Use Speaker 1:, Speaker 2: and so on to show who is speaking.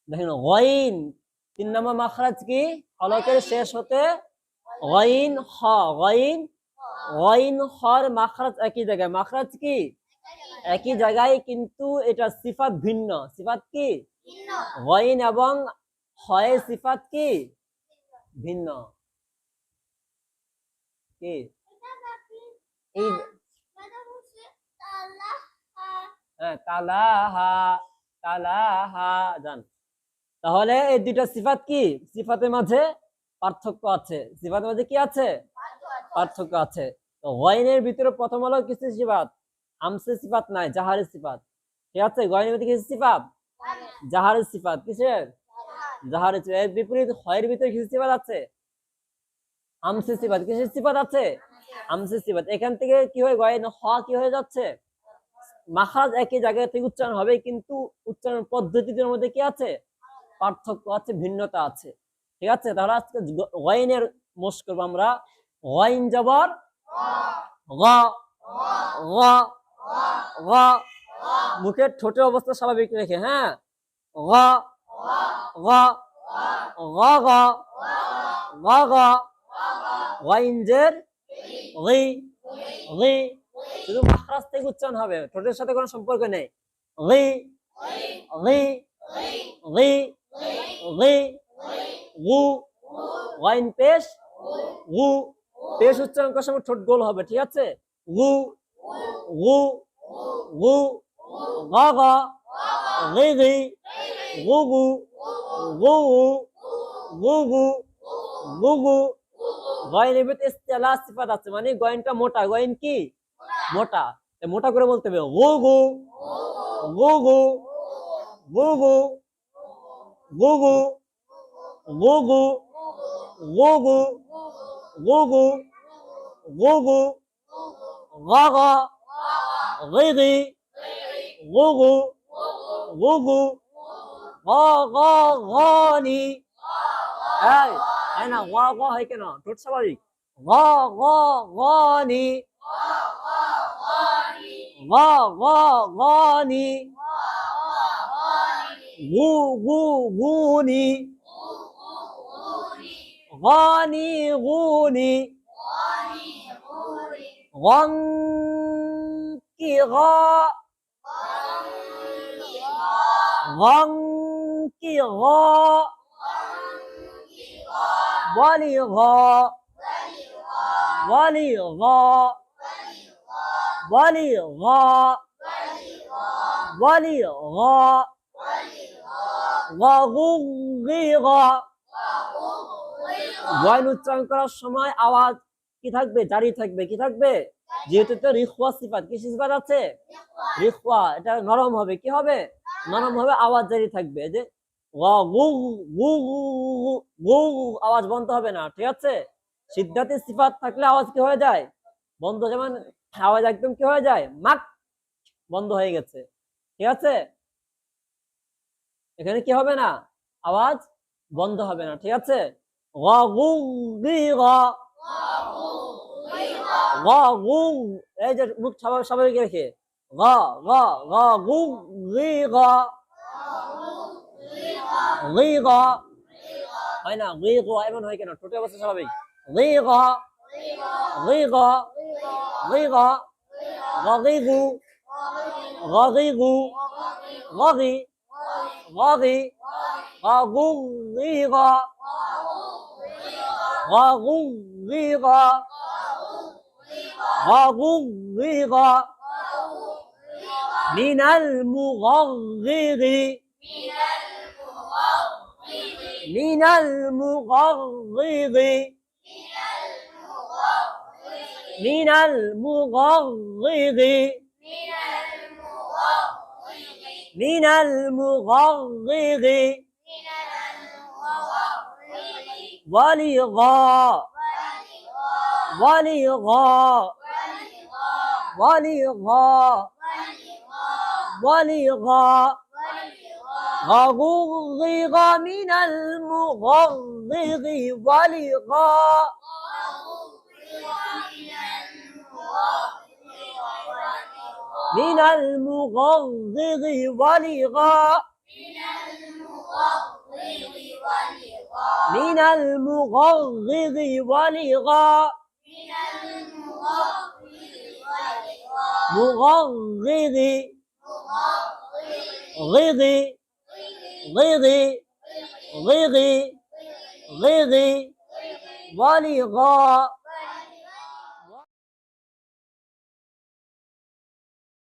Speaker 1: দেখেন গইন 3 নম্বর মাখরাজ কি? হলকের শেষ হতে গইন হ, গইন গইন হর মাখরাজ একই জায়গায়, মাখরাজ কি একই জায়গায়, কিন্তু এটা সিফাত ভিন্ন। সিফাত কি? গইন এবং হয়ের সিফাত কি ভিন্ন। কি এই তালাহা, তালাহা জান। তাহলে এই দুইটা সিফাত কি? সিফাতের মাঝে পার্থক্য আছে। সিফাতের মাঝে কি আছে? পার্থক্য আছে। তো গয়নের ভিতরে প্রথম হলো কিছু সিফাত, হামসে সিফাত নাই, জাহারের সিফাত। ঠিক আছে, গয়নের ভিতরে কিছু সিফাত, জাহারের সিফাত। কিসের? জাহারের সিফাত। এর বিপরীত হয়ের ভিতরে কিছু সিফাত আছে, হামসে সিফাত। কিসের সিফাত আছে? হামসে সিফাত। এখান থেকে কি হয়, গয়ন হ কি হয়ে যাচ্ছে? মাখরাজ একই জায়গা থেকে উচ্চারণ হবে, কিন্তু উচ্চারণ পদ্ধতির মধ্যে কি আছে? পার্থক্য আছে, ভিন্নতা আছে। ঠিক আছে, তাহলে আজকে গয়নের মোশ করবো আমরা। গয়ন জবর গ, গ, গ, মুখের ঠোঁটের অবস্থা স্বাভাবিক রেখে, হ্যাঁ, গ, গ, গ, গ, গ, গ, গয়ন জের গি, গি, শুধু মাখরাজ থেকে উচ্চারণ হবে, ঠোঁটের সাথে কোনো সম্পর্ক নেই। গি, গি, গি, গি, গু, গয়ন পেশ গু, পেশ উচ্চারণ করার সময় ঠোঁট গোল হবে। ঠিক আছে, গু, গু, গু, গ, গ, গি, গি, গু, গু, গু, গু, গু, গু, গু। গয়নের ভিতরে ইস্তেলা সিফাত আছে, মানে গয়নটা মোটা। গয়ন কি? মোটা। মোটা করে বলতে হবে গু, গু, গু, গু, গু, গু, গু, গু, গু, গু, গু, গু, গু, গু, গু, গু, গ, গ, গি, গি, গু, গু, গু, গু, গ, গ, গনি। এই না, গ গ হয় কেন? ঠোঁট স্বাভাবিক। গ, গ, গনি, গ, গ, গনি, গু, গু, গুনি, গনি, গুনি, গং কি গ, গং কি গ, বলি গ, বলি গ, বলি গ, বলি গ, গি গ। গয়ন উচ্চারণ করার সময় আওয়াজ কি থাকবে? জারি থাকবে। কি থাকবে? যেহেতু তো রিখওয়া সিফাত, কি সিফাত আছে? রিখওয়া, এটা নরম হবে। কি হবে? নরম হবে, আওয়াজ জারি থাকবে। যে গু, গু, গু, আওয়াজ বন্ধ হবে না। ঠিক আছে, সিদ্ধাতে সিফাত থাকলে আওয়াজ কি হয়ে যায়? বন্ধ। যেমন আওয়াজ একদম কি হয়ে যায়? মাক, বন্ধ হয়ে গেছে। ঠিক আছে, এখানে কি হবে না? আওয়াজ বন্ধ হবে না। ঠিক আছে, গ, গু, গি, গ, গ, গু, এই যে মুখ স্বাভাবিক রেখে গ, গ, গ, গু, গি, গ, গি, গ, হয় না, গি, গ এমন হয় কেন? ঠোঁটের অবস্থা স্বাভাবিক। গি, গ, গি, গ, গি, গ, গ, গি, গু, গ, গি, গু, গ, গি, গ, গি, গ, গু, গি, গ, গ, গু, গি, গ, গ, গু, গি, গ, মিনাল মুগগিরি, মিনাল মুগগিরি, মিনাল মুগগিরি, মিনাল মুগগিরি, ওয়ালিগা, ওয়ালিগা, ওয়ালিগা, ওয়ালিগা, غضغ من المغضغ ولغا، من المغضغ ولغا، من المغضض ولغا مغضض غضي غضي غضي غضي ولغا